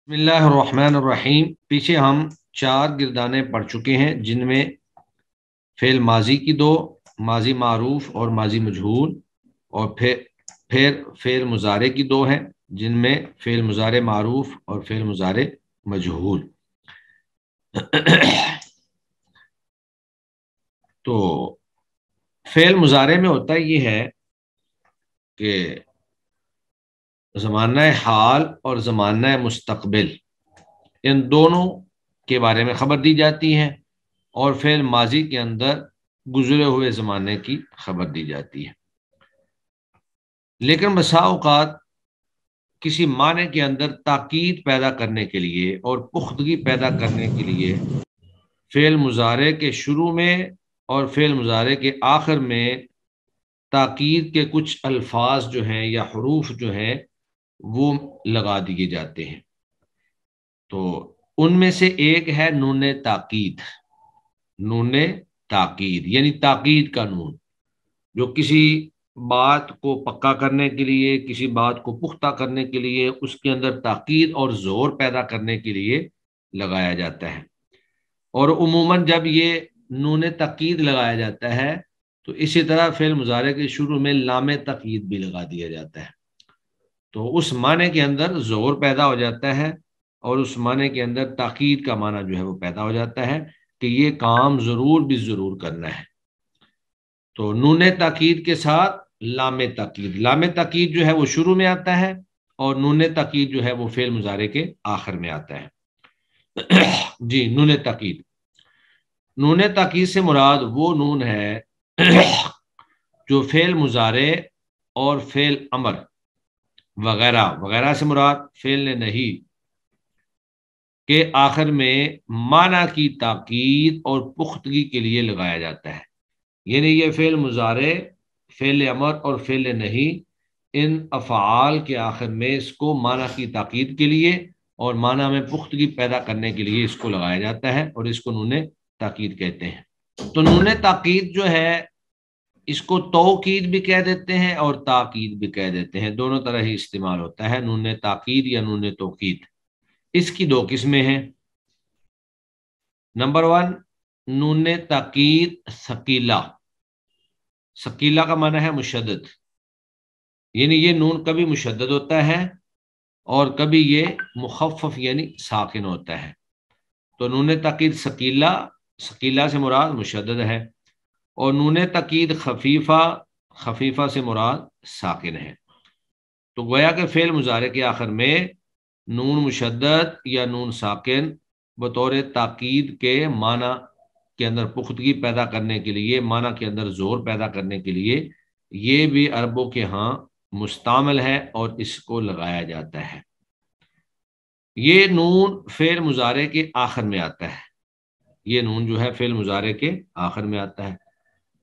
بسم اللہ الرحمن الرحیم۔ پیچھے ہم 4 گردانے پڑھ چکے ہیں جن میں فعل ماضی کی 2، ماضی معروف اور ماضی مجہول، اور پھر فعل مضارع کی 2 ہیں جن میں فعل مضارع معروف اور فعل مضارع مجہول۔ تو فعل مضارع میں ہوتا یہ ہے کہ زمانہ حال اور زمانہ مستقبل ان دونوں کے بارے میں خبر دی جاتی ہے، اور فعل ماضی کے اندر گزرے ہوئے زمانے کی خبر دی جاتی ہے۔ لیکن بسا اوقات کسی معنی کے اندر تاکید پیدا کرنے کے لیے اور پختگی پیدا کرنے کے لیے فعل مضارع کے شروع میں اور فعل مضارع کے آخر میں تاکید کے کچھ الفاظ جو ہیں یا حروف جو ہیں وہ لگا دیے جاتے ہیں۔ تو ان میں سے ایک ہے نون تاکید۔ نون تاکید یعنی تاکید کا نون، جو کسی بات کو پکا کرنے کے لیے، کسی بات کو پختہ کرنے کے لیے، اس کے اندر تاکید اور زور پیدا کرنے کے لیے لگایا جاتا ہے۔ اور عموماً جب یہ نون تاکید لگایا جاتا ہے تو اسی طرح فعل مضارع کے شروع میں لام تاکید بھی لگا دیا جاتا ہے، تو اس معنی کے اندر زور پیدا ہو جاتا ہے، اور اس معنی کے اندر تاکید کا معنی جو ہے وہ پیدا ہو جاتا ہے کہ یہ کام ضرور بھی ضرور کرنا ہے۔ تو نون تاکید کے ساتھ لام تاکید، لام تاکید جو ہے وہ شروع میں آتا ہے، اور نون تاکید جو ہے وہ فعل مضارع کے آخر میں آتا ہے۔ جی، نون تاکید۔ نون تاکید سے مراد وہ نون ہے جو فعل مضارع اور فعل امر وغیرہ وغیرہ سے مراد فعل نہیں کے آخر میں معنی کی تاکید اور پختگی کے لیے لگایا جاتا ہے۔ یعنی یہ فعل مضارع، فعل امر اور فعل نہیں، ان افعال کے آخر میں اس کو معنی کی تاکید کے لیے اور معنی میں پختگی پیدا کرنے کے لیے اس کو لگایا جاتا ہے، اور اس کو نون تاکید کہتے ہیں۔ تو نون تاکید جو ہے اس کو توکید بھی کہہ دیتے ہیں اور تاکید بھی کہہ دیتے ہیں، دونوں طرح ہی استعمال ہوتا ہے، نون تاکید یا نون توکید۔ اس کی 2 قسمیں ہیں۔ نمبر 1، نون تاکید ثقیلہ۔ ثقیلہ کا معنی ہے مشدد، یعنی یہ نون کبھی مشدد ہوتا ہے اور کبھی یہ مخفف یعنی ساکن ہوتا ہے۔ تو نون تاکید ثقیلہ، ثقیلہ سے مراد مشدد ہے، اور نون تاکید خفیفہ، خفیفہ سے مراد ساکن ہے۔ تو گویا کہ فعل مضارع کے آخر میں نون مشدد یا نون ساکن بطور تاکید کے معنی کے اندر پختگی پیدا کرنے کے لیے، معنی کے اندر زور پیدا کرنے کے لیے یہ بھی عربوں کے ہاں مستعمل ہے اور اس کو لگایا جاتا ہے۔ یہ نون فعل مضارع کے آخر میں آتا ہے، یہ نون جو ہے فعل مضارع کے آخر میں آتا ہے،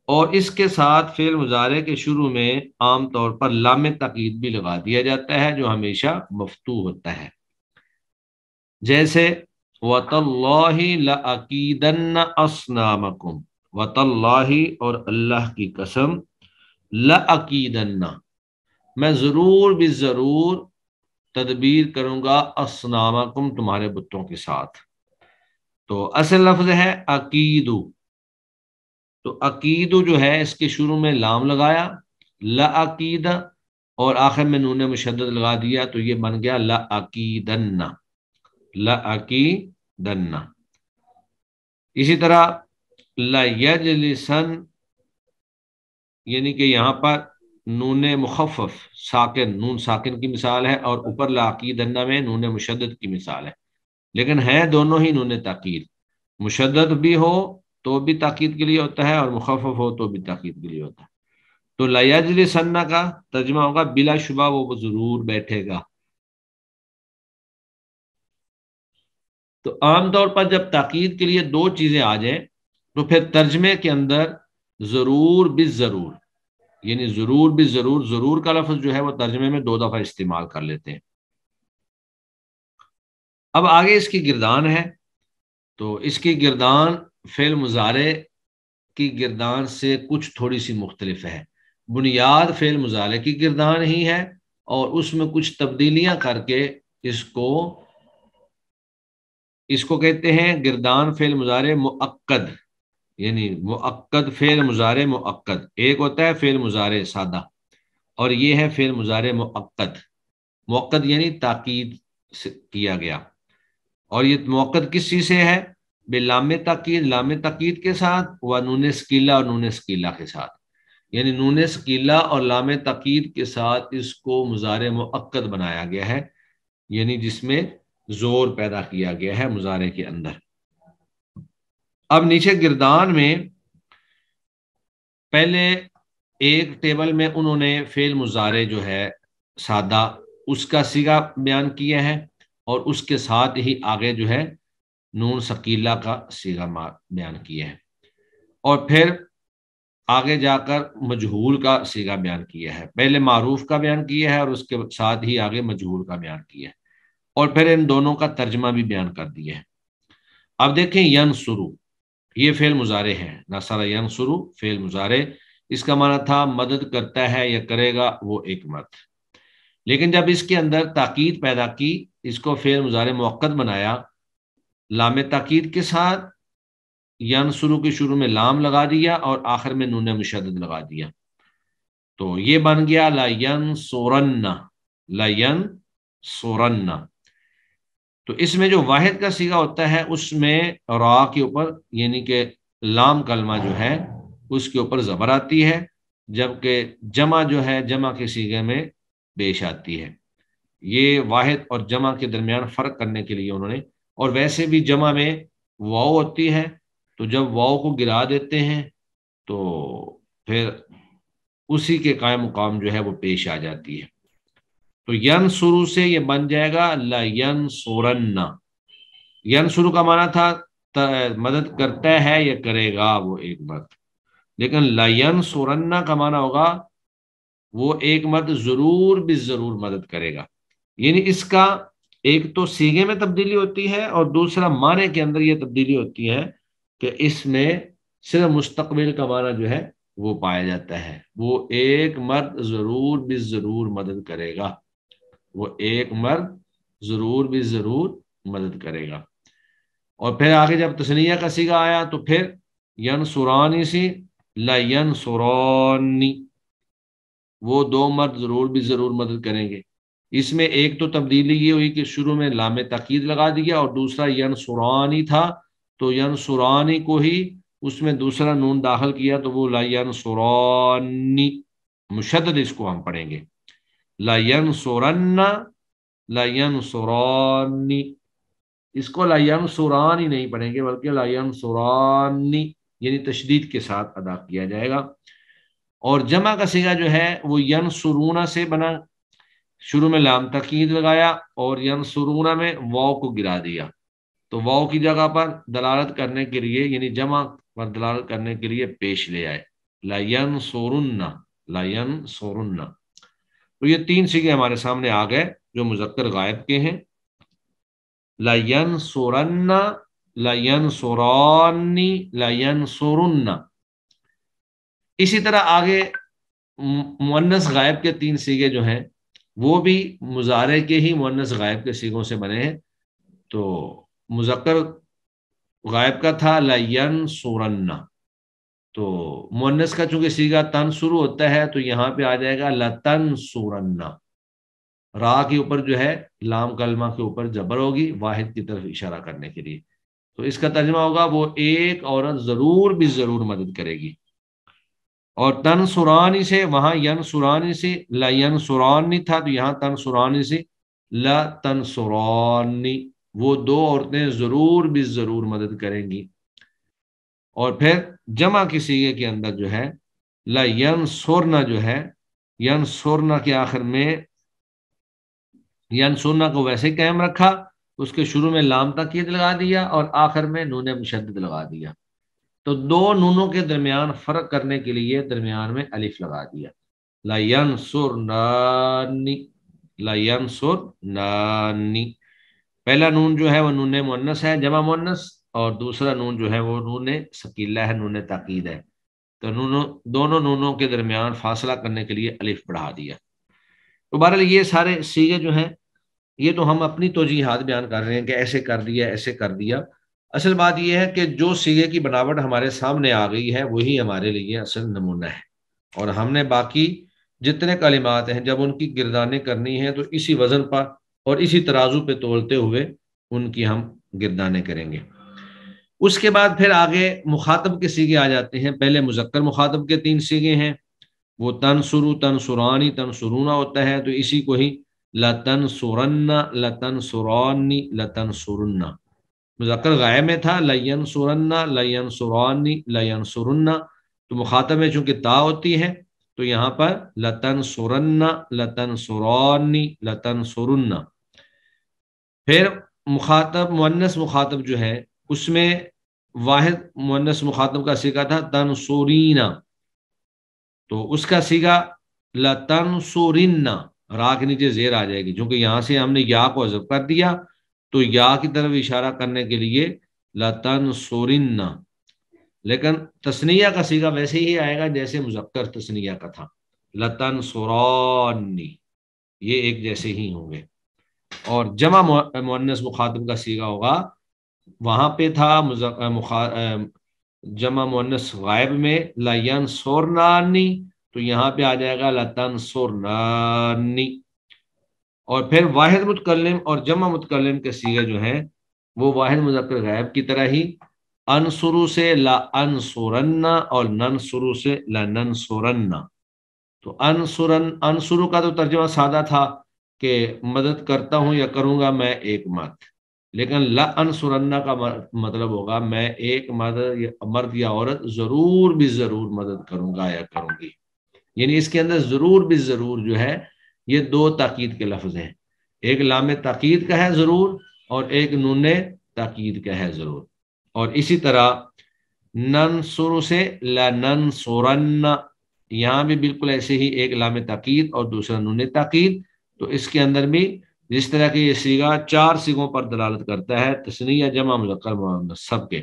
اور اس کے ساتھ فعل مضارع کے شروع میں عام طور پر لام تاکید بھی لگا دیا جاتا ہے جو ہمیشہ مفتوح ہوتا ہے، جیسے وَتَاللَّهِ لَأَكِيدَنَّ أَصْنَامَكُمْ، وَتَاللَّهِ اور اللہ کی قسم، لَأَكِيدَنَّ میں ضرور بھی ضرور تدبیر کروں گا، اصنامکم تمہارے بتوں کے ساتھ۔ تو اصل لفظ ہے عقیدو، تو عقیدو جو ہے اس کے شروع میں لام لگایا لعقید، اور آخر میں نون مشدد لگا دیا، تو یہ بن گیا لعقیدن، لعقیدن۔ اسی طرح لیجلسن، یعنی کہ یہاں پر نون مخفف ساکن، نون ساکن کی مثال ہے، اور اوپر لعقیدن میں نون مشدد کی مثال ہے، لیکن ہیں دونوں ہی نون تاکید، مشدد بھی ہو تو بھی تاکید کے لیے ہوتا ہے اور مخفف ہو تو بھی تاکید کے لیے ہوتا ہے۔ تو لیجلسن کا ترجمہ ہوگا بلا شبہ وہ ضرور بیٹھے گا۔ تو عام طور پر جب تاکید کے لیے 2 چیزیں آ جائیں تو پھر ترجمے کے اندر ضرور بالضرور، یعنی ضرور بالضرور، ضرور کا لفظ جو ہے وہ ترجمے میں 2 دفعہ استعمال کر لیتے ہیں۔ اب آگے اس کی گردان ہے، تو اس کی گردان فعل مضارع کی گردان سے کچھ تھوڑی سی مختلف ہے۔ بنیاد فعل مضارع کی گردان ہی ہے، اور اس میں کچھ تبدیلیاں کر کے اس کو اس کو کہتے ہیں گردان فعل مضارع مؤکد، یعنی مؤکد فعل مضارع مؤکد۔ ایک ہوتا ہے فعل مضارع سادہ، اور یہ ہے فعل مضارع مؤکد۔ مؤکد یعنی تاکید کیا گیا، اور یہ مؤکد کس چیز سے ہے؟ بلام تاکید، لام تاکید کے ساتھ، و نون ثقیلہ اور نون ثقیلہ کے ساتھ، یعنی نون ثقیلہ اور لام تاکید کے ساتھ اس کو مضارع مؤکد بنایا گیا ہے، یعنی جس میں زور پیدا کیا گیا ہے مضارع کے اندر۔ اب نیچے گردان میں پہلے ایک ٹیبل میں انہوں نے فعل مضارع جو ہے سادہ اس کا صیغہ بیان کیا ہے، اور اس کے ساتھ ہی آگے جو ہے نون ثقیلہ کا صیغہ بیان کیا ہے، اور پھر آگے جا کر مجہول کا صیغہ بیان کیا ہے۔ پہلے معروف کا بیان کیا ہے اور اس کے ساتھ ہی آگے مجہول کا بیان کیا ہے، اور پھر ان دونوں کا ترجمہ بھی بیان کر دیا ہے۔ اب دیکھیں ینصرو، یہ فعل مضارع ہے، نصر ینصرو فعل مضارع، اس کا معنی تھا مدد کرتا ہے یا کرے گا وہ ایک مرد، لیکن جب اس کے اندر تاکید پیدا کی، اس کو فعل مضارع مؤکد بنایا، لام تاکید کے ساتھ ینصرو کے شروع میں لام لگا دیا اور آخر میں نون مشدد لگا دیا، تو یہ بن گیا لا ینصرن، لا ینصرن۔ تو اس میں جو واحد کا صیغہ ہوتا ہے اس میں را کے اوپر یعنی کہ لام کلمہ جو ہے اس کے اوپر زبر آتی ہے، جبکہ جمع جو ہے جمع کے صیغے میں پیش آتی ہے۔ یہ واحد اور جمع کے درمیان فرق کرنے کے لیے انہوں نے، اور ویسے بھی جمع میں واو ہوتی ہے، تو جب واو کو گرا دیتے ہیں تو پھر اسی کے قائم مقام جو ہے وہ پیش آ جاتی ہے۔ تو ینصرو سے یہ بن جائے گا لا ینصرن۔ ینصرو کا معنی تھا مدد کرتا ہے یا کرے گا وہ ایک مرد، لیکن لا ینصرن کا معنی ہوگا وہ ایک مرد ضرور بھی ضرور مدد کرے گا، یعنی اس کا ایک تو صیغے میں تبدیلی ہوتی ہے اور دوسرا معنی کے اندر یہ تبدیلی ہوتی ہے کہ اس میں صرف مستقبل کا معنی جو ہے وہ پایا جاتا ہے، وہ ایک مرد ضرور بھی ضرور مدد کرے گا، وہ ایک مرد ضرور بھی ضرور مدد کرے گا۔ اور پھر آگے جب تثنیہ کا صیغہ آیا تو پھر ینصرانی سے لا ینصرانی، وہ دو مرد ضرور بھی ضرور مدد کریں گے۔ اس میں ایک تو تبدیلی یہ ہوئی کہ شروع میں لام تاکید لگا دیا، اور دوسرا ینصرانی تھا تو ینصرانی کو ہی اس میں دوسرا نون داخل کیا، تو وہ لا ینصرانی مشدد اس کو ہم پڑھیں گے، لا ینصرن لا ینصرانی، اس کو لا ینصرانی نہیں پڑھیں گے بلکہ لا ینصرانی یعنی تشدید کے ساتھ ادا کیا جائے گا۔ اور جمع کا صیغہ جو ہے وہ ینصرون سے بنا، شروع میں لام تاکید لگایا اور ینصرون میں واو کو گرا دیا، تو واو کی جگہ پر دلالت کرنے کے لیے یعنی جمع پر دلالت کرنے کے لیے پیش لے آئے لا ینصرن، لا ینصرن۔ تو یہ تین صیغے ہمارے سامنے آ گئے جو مذکر غائب کے ہیں، لا ینصرن، لا ینصرانی، لا ینصرن۔ اسی طرح آگے مؤنث غائب کے تین صیغے جو ہیں وہ بھی مضارع کے ہی مؤنث غائب کے صیغوں سے بنے ہیں۔ تو مذکر غائب کا تھا لا ینصرن، تو مؤنث کا چونکہ صیغہ تنصرو ہوتا ہے تو یہاں پہ آ جائے گا لتنصرن، را کے اوپر جو ہے لام کلمہ کے اوپر جبر ہوگی واحد کی طرف اشارہ کرنے کے لیے، تو اس کا ترجمہ ہوگا وہ ایک عورت ضرور بھی ضرور مدد کرے گی۔ اور تنصرانی سے وہاں ینصرانی سے لا ینصرانی تھا تو یہاں تنصرانی سے لا تنصرانی، وہ دو عورتیں ضرور بھی ضرور مدد کریں گی۔ اور پھر جمع کی صیغے کے اندر جو ہے لا ینصرن جو ہے، ینصرن کے آخر میں ینصرن کو ویسے ہی قائم رکھا، اس کے شروع میں لام تاکید لگا دیا اور آخر میں نون مشدد لگا دیا، تو دو نونوں کے درمیان فرق کرنے کے لیے درمیان میں الف لگا دیا، لا ینصرنانی، لا ینصرنانی۔ پہلا نون جو ہے وہ نون مؤنث ہے جمع مؤنث، اور دوسرا نون جو ہے وہ نون ثقیلہ ہے، نون تاکید ہے، تو دونوں نونوں کے درمیان فاصلہ کرنے کے لیے الف بڑھا دیا۔ تو بہرحال یہ سارے صیغے جو ہیں یہ تو ہم اپنی توجیحات بیان کر رہے ہیں کہ ایسے کر دیا ایسے کر دیا. اصل بات یہ ہے کہ جو سیغے کی بناوٹ ہمارے سامنے آ گئی ہے وہی ہمارے لیے اصل نمونہ ہے، اور ہم نے باقی جتنے کلمات ہیں جب ان کی گردانیں کرنی ہیں تو اسی وزن پر اور اسی ترازو پہ تولتے ہوئے ان کی ہم گردانیں کریں گے. اس کے بعد پھر آگے مخاطب کے سیغے آ جاتے ہیں. پہلے مذکر مخاطب کے 3 سیغے ہیں، وہ تنصرو، تنصرانی، تنصرونا ہوتا ہے، تو اسی کو ہی لتنصرن، لتنصرانی، لتنصرن. مذکر غائب میں تھا لینصرن، لینصرانی، لینصرن، تو مخاطب میں چونکہ تا ہوتی ہے تو یہاں پر لتنصرن، لتنصرانی، لتنصرن. پھر مخاطب مؤنث مخاطب جو ہے اس میں واحد مؤنث مخاطب کا صیغہ تھا تنصرینا، تو اس کا صیغہ لتنصرن، را کے نیچے زیر آ جائے گی، چونکہ یہاں سے ہم نے یا کو حذف کر دیا تو یا کی طرف اشارہ کرنے کے لیے لتنصرن. لیکن تثنیہ کا صیغہ ویسے ہی آئے گا جیسے مذکر تثنیہ کا تھا، لتنصرانی، یہ ایک جیسے ہی ہوں گے. اور جمع مؤنث مخاطب کا صیغہ ہوگا، وہاں پہ تھا جمع مؤنث غائب میں لینصرنانی، تو یہاں پہ آ جائے گا لتنصرنانی. اور پھر واحد متکلم اور جمع متکلم کے صیغے جو ہیں وہ واحد مذکر غائب کی طرح ہی انصرو سے لا انصرن اور ننصرو سے لننصرن. تو انصرو کا تو ترجمہ سادہ تھا کہ مدد کرتا ہوں یا کروں گا میں ایک مرد، لیکن لا انصرن کا مطلب ہوگا میں ایک مرد یا عورت ضرور بھی ضرور مدد کروں گا یا کروں گی. یعنی اس کے اندر ضرور بھی ضرور جو ہے یہ 2 تاکید کے لفظ ہیں، ایک لام تاکید کا ہے ضرور اور ایک نون تاکید کا ہے ضرور. اور اسی طرح ننصر سے لننصرن، یہاں بھی بالکل ایسے ہی ایک لام تاکید اور دوسرا نون تاکید. تو اس کے اندر بھی جس طرح کہ یہ صیغہ 4 صیغوں پر دلالت کرتا ہے، تثنیہ، جمع، مذکر، مؤنث، سب کے،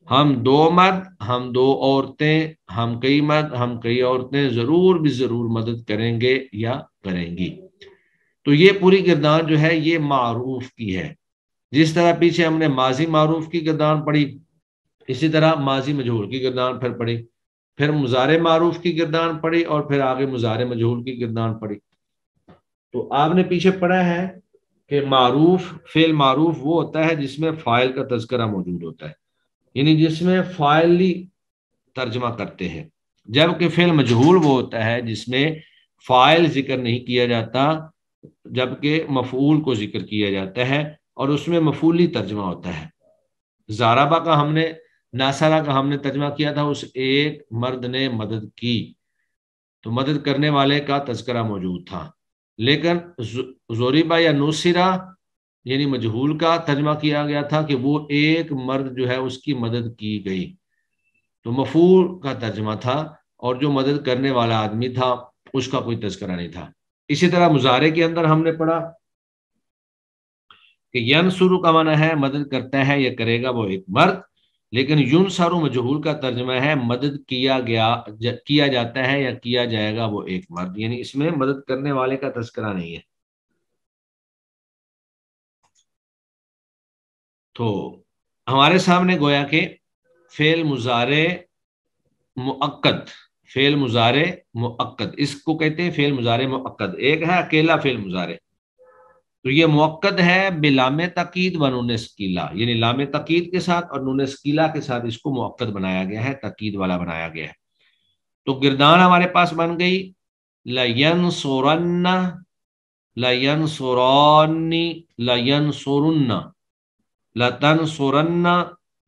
ہم 2 مرد، ہم 2 عورتیں، ہم کئی مرد، ہم کئی عورتیں ضرور بھی ضرور مدد کریں گے یا کریں گی. تو یہ پوری گردان جو ہے یہ معروف کی ہے. جس طرح پیچھے ہم نے ماضی معروف کی گردان پڑھی، اسی طرح ماضی مجہول کی گردان پھر پڑھی، پھر مضارع معروف کی گردان پڑھی، اور پھر آگے مضارع مجہول کی گردان پڑھی. تو آپ نے پیچھے پڑھا ہے کہ معروف، فعل معروف وہ ہوتا ہے جس میں فاعل کا تذکرہ موجود ہوتا ہے، یعنی جس میں فاعلی ترجمہ کرتے ہیں، جبکہ فعل مجہول وہ ہوتا ہے جس میں فاعل ذکر نہیں کیا جاتا جبکہ مفعول کو ذکر کیا جاتا ہے، اور اس میں مفعولی ترجمہ ہوتا ہے. زارابا کا ہم نے، ناصرہ کا ہم نے ترجمہ کیا تھا اس ایک مرد نے مدد کی، تو مدد کرنے والے کا تذکرہ موجود تھا. لیکن زوریبا یا نوسرا یعنی مجہول کا ترجمہ کیا گیا تھا کہ وہ ایک مرد جو ہے اس کی مدد کی گئی، تو مفعول کا ترجمہ تھا، اور جو مدد کرنے والا آدمی تھا اس کا کوئی تذکرہ نہیں تھا. اسی طرح مضارع کے اندر ہم نے پڑھا کہ ینصرو کا معنی ہے مدد کرتا ہے یا کرے گا وہ ایک مرد، لیکن ینصرو مجہول کا ترجمہ ہے مدد کیا جاتا ہے یا کیا جائے گا وہ ایک مرد، یعنی اس میں مدد کرنے والے کا تذکرہ نہیں ہے. تو ہمارے سامنے گویا کہ فعل مضارع مؤکد، فعل مضارع مؤکد، اس کو کہتے ہیں فعل مضارع مؤکد. ایک ہے اکیلا فعل مضارع، تو یہ مؤکد ہے بلام تاکید و نون ثقیلہ، یعنی لام تاکید کے ساتھ اور نون ثقیلہ کے ساتھ اس کو مؤکد بنایا گیا ہے، تاکید والا بنایا گیا ہے. تو گردان ہمارے پاس بن گئی لینصرن، لینصرانی، لینصرن، لتنصرن،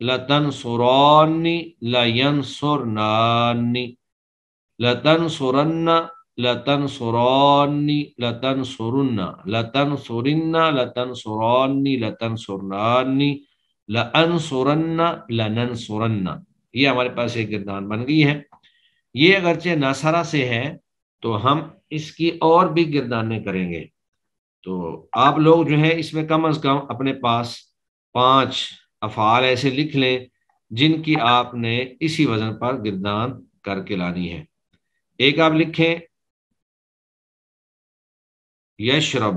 لتنصرانی، لینصرنانی، لتنصرن، لتنصرانی، لتنصرن، لتنصرن، لتنصرانی، لتنصرنانی، لانصرن، لننصرن. یہ ہمارے پاس ایک گردان بن گئی ہے. یہ اگرچہ ناصرہ سے ہے تو ہم اس کی اور بھی گردانیں کریں گے. تو آپ لوگ جو ہے اس میں کم از کم اپنے پاس 5 افعال ایسے لکھ لیں جن کی آپ نے اسی وزن پر گردان کر کے لانی ہے. ایک آپ لکھیں یشرب،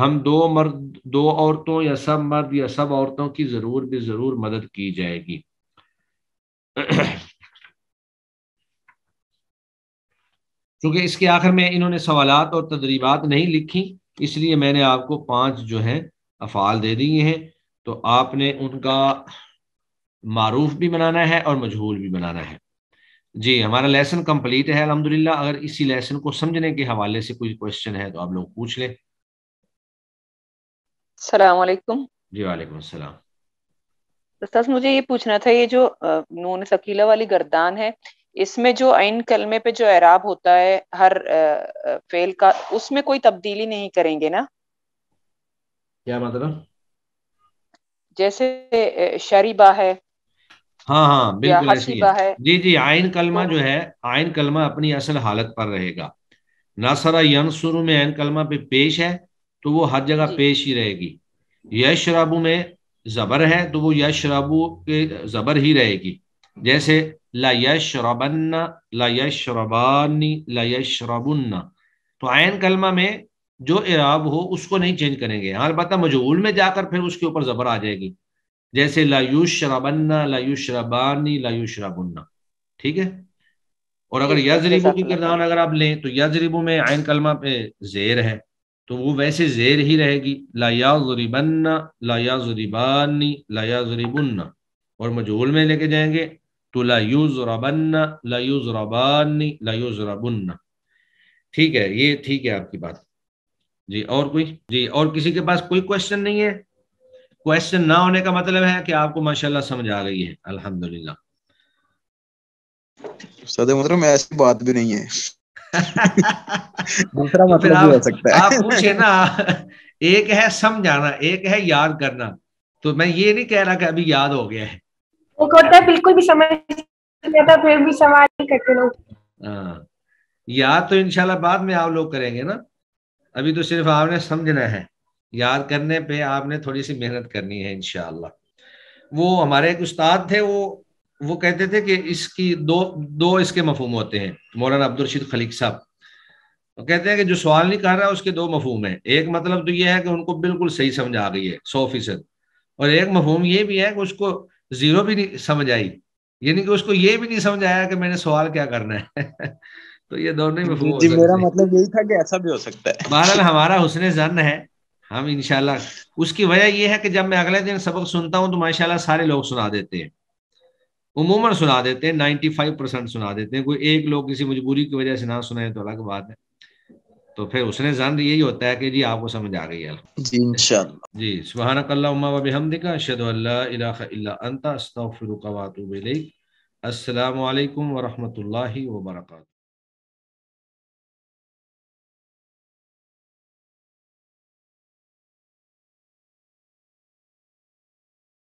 ہم دو عورتوں یا سب مرد یا سب عورتوں کی ضرور بھی ضرور مدد کی جائے گی۔ چونکہ اس کے آخر میں انہوں نے سوالات اور تدریبات نہیں لکھی، اس لیے میں نے آپ کو 5 جو ہیں افعال دے دیے ہیں، تو آپ نے ان کا معروف بھی بنانا ہے اور مجہول بھی بنانا ہے۔ جی ہمارا لیسن کمپلیٹ ہے الحمدللہ۔ اگر اسی لیسن کو سمجھنے کے حوالے سے کوئی کوشچن ہے تو آپ لوگ پوچھ لیں۔ السلام علیکم۔ جی وعلیکم السلام۔ استاذ مجھے یہ پوچھنا تھا، یہ جو نون ثقیلہ والی گردان ہے، اس میں جو عین کلمے پہ جو اعراب ہوتا ہے ہر فعل کا، اس میں کوئی تبدیلی نہیں کریں گے نا؟ کیا مطلب؟ جیسے شریبہ ہے ہاں یا بالکل ایسی ہے۔ حسیبہ ہے، جی عین کلمہ تو جو ہے، عین کلمہ اپنی اصل حالت پر رہے گا۔ نصر ینصر میں عین کلمہ پہ پیش ہے تو وہ ہر جگہ جی پیش ہی رہے گی۔ یشربو میں زبر ہے تو وہ یشربو کے زبر ہی رہے گی۔ جیسے لا یشربن، لا یشربانی، لا یشربن، تو عین کلمہ میں جو اعراب ہو اس کو نہیں چینج کریں گے۔ ہاں البتہ مجہول میں جا کر پھر اس کے اوپر زبر آ جائے گی، جیسے لا یشربن، لا یشربانی، لا یشربن، ٹھیک ہے۔ اور اگر ٹھیک ہے، یضربو جزاک کی اللہ خیر۔ کردان اگر آپ لیں تو یضربو میں عین کلمہ پہ زیر ہے تو وہ ویسے زیر ہی رہے گی، لا یضربن، لا یضربانی، لا یضربن۔ اور مجہول میں لے کے جائیں گے تو لا یضربن، لا یضربانی، لا یضربن، ٹھیک ہے۔ یہ ٹھیک ہے آپ کی بات۔ جی اور کوئی؟ جی اور کسی کے پاس کوئی کوشچن نہیں ہے؟ کوشچن نہ ہونے کا مطلب ہے کہ آپ کو ماشاءاللہ سمجھ آ گئی ہے الحمدللہ۔ استاد محترم ایسی بات بھی نہیں ہے، دوسرا تو پھر مطلب بھی ہو سکتا آپ ہے۔ پوچھے نا، ایک ہے سمجھانا، ایک ہے یاد کرنا، تو میں یہ نہیں کہہ رہا کہ ابھی یاد ہو گیا ہے۔ ایک ہوتا ہے بالکل بھی سمجھ نہیں آتا پھر بھی سوال نہیں کرتے لوگ۔ ہاں یاد تو انشاءاللہ بعد میں آپ لوگ کریں گے نا، ابھی تو صرف آپ نے سمجھنا ہے، یاد کرنے پہ آپ نے تھوڑی سی محنت کرنی ہے انشاءاللہ۔ وہ ہمارے ایک استاد تھے، وہ کہتے تھے کہ اس کی دو اس کے مفہوم ہوتے ہیں، مولانا عبدالرشید خلیق صاحب۔ وہ کہتے ہیں کہ جو سوال نہیں کر رہا اس کے 2 مفہوم ہیں، ایک مطلب تو یہ ہے کہ ان کو بالکل صحیح سمجھ آ گئی ہے 100%، اور ایک مفہوم یہ بھی ہے کہ اس کو 0 بھی نہیں سمجھ آئی، یعنی کہ اس کو یہ بھی نہیں سمجھ آیا کہ میں نے سوال کیا کرنا ہے۔ تو یہ دونوں ہی مفہوم ہو جی میرا سکتے ہیں۔ مطلب یہی تھا کہ ایسا بھی ہو سکتا ہے۔ بہرحال ہمارا حسن ظن ہے، ہم انشاءاللہ، اس کی وجہ یہ ہے کہ جب میں اگلے دن سبق سنتا ہوں تو ماشاءاللہ سارے لوگ سنا دیتے ہیں، عموماً سنا دیتے ہیں، 95% سنا دیتے ہیں، کوئی ایک لوگ کسی مجبوری کی وجہ سے نہ سنائیں تو الگ بات ہے۔ تو پھر حسن ظن یہی ہوتا ہے کہ جی آپ کو سمجھ آ گئی ہے۔ جی انشاءاللہ۔ جی سبحانک اللہم و بحمدک، اشہد ان لا الہ الا انت، استغفرک و اتوب الیک۔ السلام علیکم ورحمۃ اللہ وبرکاتہ۔